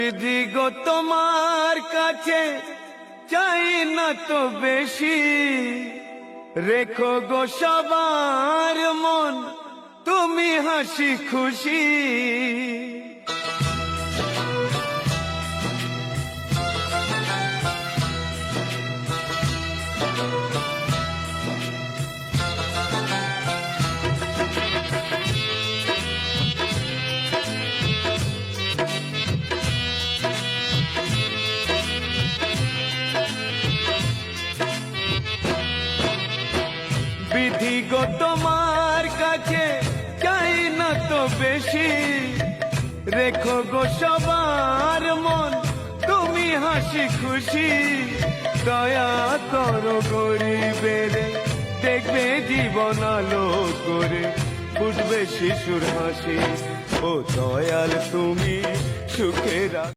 বিধি গো তোমার কাছে চাই না তো বেশি, রেখো গো সবার মন তুমি হাসি খুশি। বিধি গো তোমার কাছে চাই না তো বেশি, রেখো গো সবার মন তুমি হাসি খুশি। দয়া করো গরিবের, দেখবে জীবন আলো করে ফুটবে শিশুর হাসি। ও দয়াল তুমি সুখে